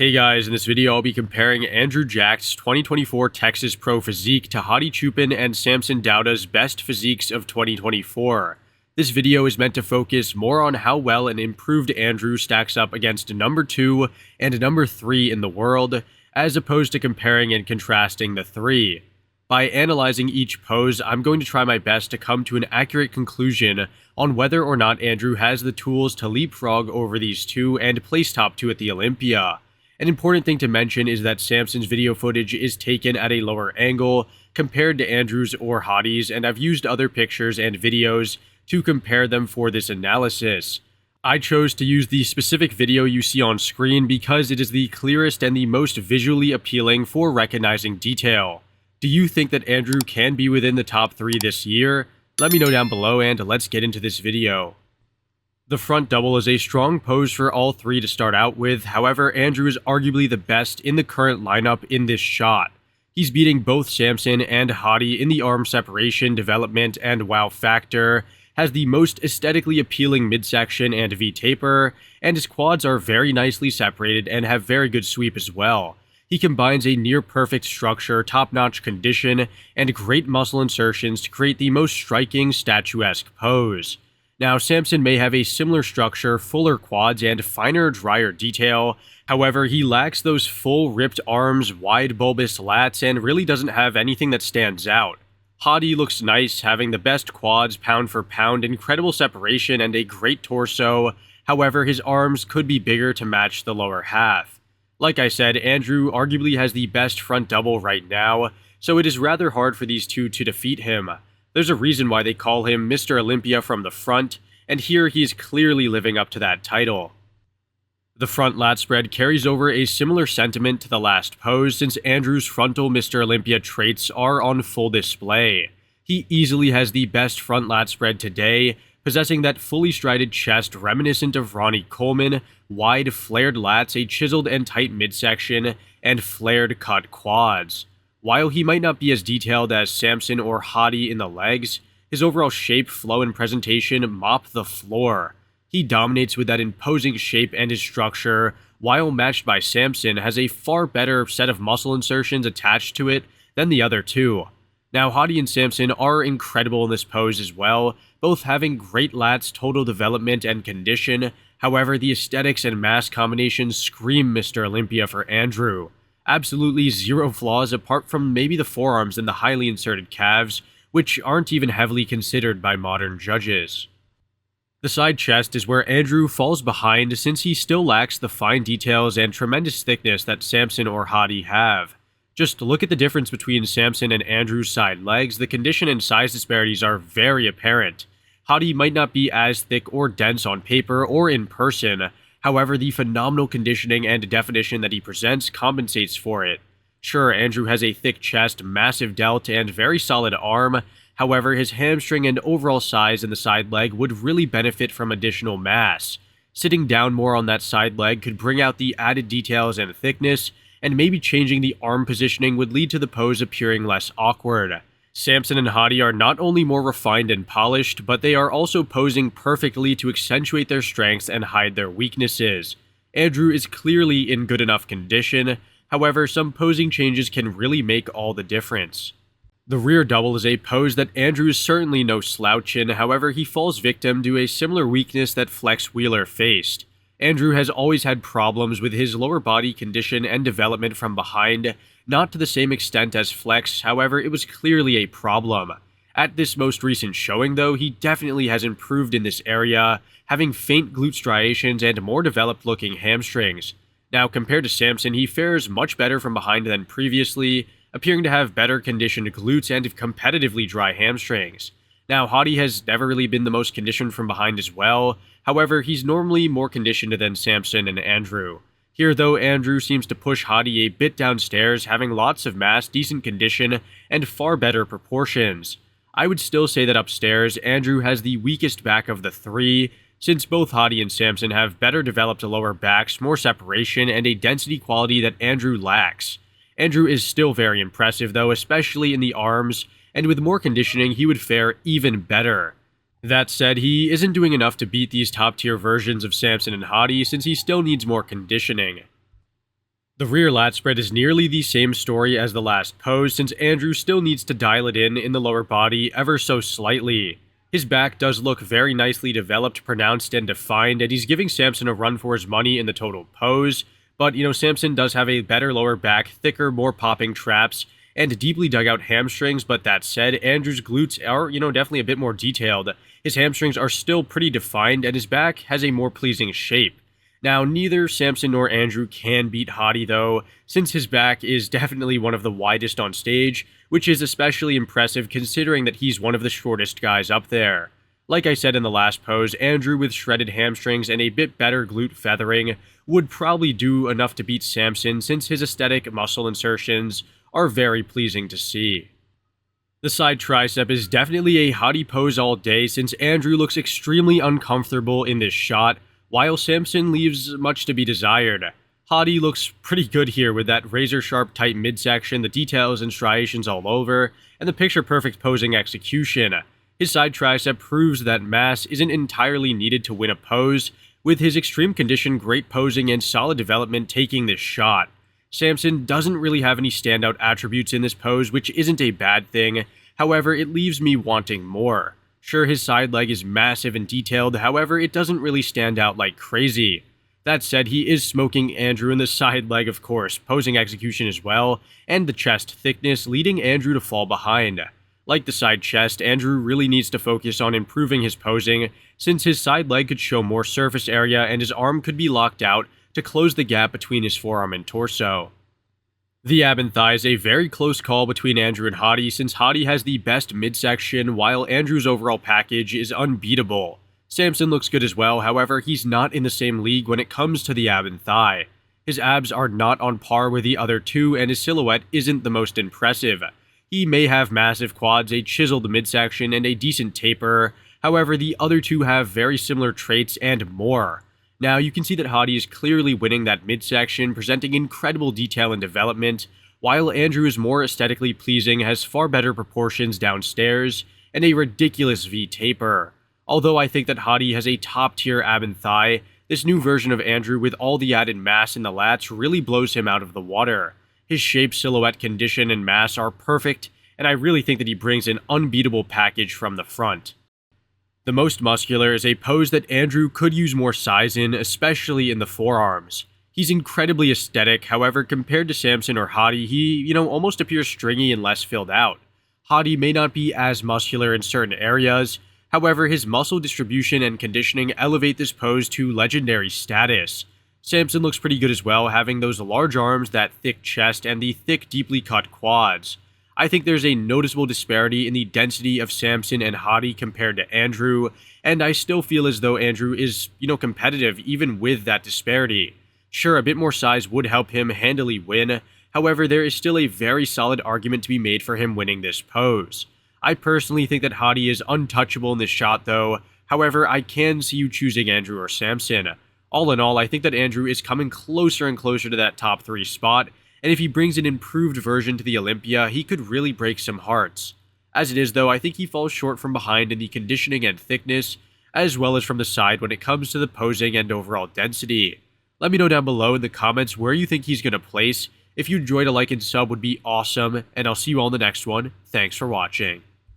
Hey guys, in this video I'll be comparing Andrew Jack's 2024 Texas Pro physique to Hadi Choopan and Samson Dauda's best physiques of 2024. This video is meant to focus more on how well an improved Andrew stacks up against number 2 and number 3 in the world, as opposed to comparing and contrasting the three. By analyzing each pose, I'm going to try my best to come to an accurate conclusion on whether or not Andrew has the tools to leapfrog over these two and place top 2 at the Olympia. An important thing to mention is that Samson's video footage is taken at a lower angle compared to Andrew's or Hadi's, and I've used other pictures and videos to compare them for this analysis. I chose to use the specific video you see on screen because it is the clearest and the most visually appealing for recognizing detail. Do you think that Andrew can be within the top 3 this year? Let me know down below and let's get into this video. The front double is a strong pose for all three to start out with, however, Andrew is arguably the best in the current lineup in this shot. He's beating both Samson and Hadi in the arm separation, development, and wow factor, has the most aesthetically appealing midsection and V-taper, and his quads are very nicely separated and have very good sweep as well. He combines a near-perfect structure, top-notch condition, and great muscle insertions to create the most striking, statuesque pose. Now, Samson may have a similar structure, fuller quads, and finer, drier detail. However, he lacks those full, ripped arms, wide, bulbous lats, and really doesn't have anything that stands out. Hadi looks nice, having the best quads, pound for pound, incredible separation, and a great torso. However, his arms could be bigger to match the lower half. Like I said, Andrew arguably has the best front double right now, so it is rather hard for these two to defeat him. There's a reason why they call him Mr. Olympia from the front, and here he is clearly living up to that title. The front lat spread carries over a similar sentiment to the last pose, since Andrew's frontal Mr. Olympia traits are on full display. He easily has the best front lat spread today, possessing that fully strided chest reminiscent of Ronnie Coleman, wide flared lats, a chiseled and tight midsection, and flared cut quads. While he might not be as detailed as Samson or Hadi in the legs, his overall shape, flow, and presentation mop the floor. He dominates with that imposing shape, and his structure, while matched by Samson, has a far better set of muscle insertions attached to it than the other two. Now, Hadi and Samson are incredible in this pose as well, both having great lats, total development, and condition. However, the aesthetics and mass combinations scream Mr. Olympia for Andrew. Absolutely zero flaws apart from maybe the forearms and the highly inserted calves, which aren't even heavily considered by modern judges. The side chest is where Andrew falls behind, since he still lacks the fine details and tremendous thickness that Samson or Hadi have. Just look at the difference between Samson and Andrew's side legs. The condition and size disparities are very apparent. Hadi might not be as thick or dense on paper or in person. However, the phenomenal conditioning and definition that he presents compensates for it. Sure, Andrew has a thick chest, massive delt, and very solid arm. However, his hamstring and overall size in the side leg would really benefit from additional mass. Sitting down more on that side leg could bring out the added details and thickness, and maybe changing the arm positioning would lead to the pose appearing less awkward. Samson and Hadi are not only more refined and polished, but they are also posing perfectly to accentuate their strengths and hide their weaknesses. Andrew is clearly in good enough condition, however, some posing changes can really make all the difference. The rear double is a pose that Andrew is certainly no slouch in, however, he falls victim to a similar weakness that Flex Wheeler faced. Andrew has always had problems with his lower body condition and development from behind, not to the same extent as Flex, however, it was clearly a problem. At this most recent showing though, he definitely has improved in this area, having faint glute striations and more developed looking hamstrings. Now, compared to Samson, he fares much better from behind than previously, appearing to have better conditioned glutes and competitively dry hamstrings. Now, Hadi has never really been the most conditioned from behind as well, however, he's normally more conditioned than Samson and Andrew. Here though, Andrew seems to push Hadi a bit downstairs, having lots of mass, decent condition, and far better proportions. I would still say that upstairs, Andrew has the weakest back of the three, since both Hadi and Samson have better developed lower backs, more separation, and a density quality that Andrew lacks. Andrew is still very impressive though, especially in the arms, and with more conditioning he would fare even better. That said, he isn't doing enough to beat these top-tier versions of Samson and Hadi since he still needs more conditioning. The rear lat spread is nearly the same story as the last pose, since Andrew still needs to dial it in the lower body ever so slightly. His back does look very nicely developed, pronounced, and defined, and he's giving Samson a run for his money in the total pose. But, Samson does have a better lower back, thicker, more popping traps, and deeply dug out hamstrings, but that said, Andrew's glutes are, definitely a bit more detailed. His hamstrings are still pretty defined, and his back has a more pleasing shape. Now, neither Samson nor Andrew can beat Hadi though, since his back is definitely one of the widest on stage, which is especially impressive considering that he's one of the shortest guys up there. Like I said in the last pose, Andrew with shredded hamstrings and a bit better glute feathering would probably do enough to beat Samson, since his aesthetic muscle insertions are very pleasing to see. The side tricep is definitely a Hadi pose all day, since Andrew looks extremely uncomfortable in this shot, while Samson leaves much to be desired. Hadi looks pretty good here with that razor-sharp tight midsection, the details and striations all over, and the picture-perfect posing execution. His side tricep proves that mass isn't entirely needed to win a pose, with his extreme condition, great posing, and solid development taking this shot. Samson doesn't really have any standout attributes in this pose, which isn't a bad thing. However, it leaves me wanting more. Sure, his side leg is massive and detailed, however, it doesn't really stand out like crazy. That said, he is smoking Andrew in the side leg, of course, posing execution as well, and the chest thickness, leading Andrew to fall behind. Like the side chest, Andrew really needs to focus on improving his posing, since his side leg could show more surface area and his arm could be locked out to close the gap between his forearm and torso. The ab and thigh is a very close call between Andrew and Hadi, since Hadi has the best midsection, while Andrew's overall package is unbeatable. Samson looks good as well, however, he's not in the same league when it comes to the ab and thigh. His abs are not on par with the other two, and his silhouette isn't the most impressive. He may have massive quads, a chiseled midsection, and a decent taper, however, the other two have very similar traits and more. Now, you can see that Hadi is clearly winning that midsection, presenting incredible detail and development, while Andrew is more aesthetically pleasing, has far better proportions downstairs, and a ridiculous V taper. Although I think that Hadi has a top-tier ab and thigh, this new version of Andrew with all the added mass in the lats really blows him out of the water. His shape, silhouette, condition, and mass are perfect, and I really think that he brings an unbeatable package from the front. The most muscular is a pose that Andrew could use more size in, especially in the forearms. He's incredibly aesthetic, however, compared to Samson or Hadi, he, almost appears stringy and less filled out. Hadi may not be as muscular in certain areas, however, his muscle distribution and conditioning elevate this pose to legendary status. Samson looks pretty good as well, having those large arms, that thick chest, and the thick, deeply cut quads. I think there's a noticeable disparity in the density of Samson and Hadi compared to Andrew, and I still feel as though Andrew is, competitive even with that disparity. Sure, a bit more size would help him handily win, however, there is still a very solid argument to be made for him winning this pose. I personally think that Hadi is untouchable in this shot though, however, I can see you choosing Andrew or Samson. All in all, I think that Andrew is coming closer and closer to that top 3 spot, and if he brings an improved version to the Olympia, he could really break some hearts. As it is though, I think he falls short from behind in the conditioning and thickness, as well as from the side when it comes to the posing and overall density. Let me know down below in the comments where you think he's going to place. If you enjoyed, a like and sub would be awesome, and I'll see you all in the next one. Thanks for watching.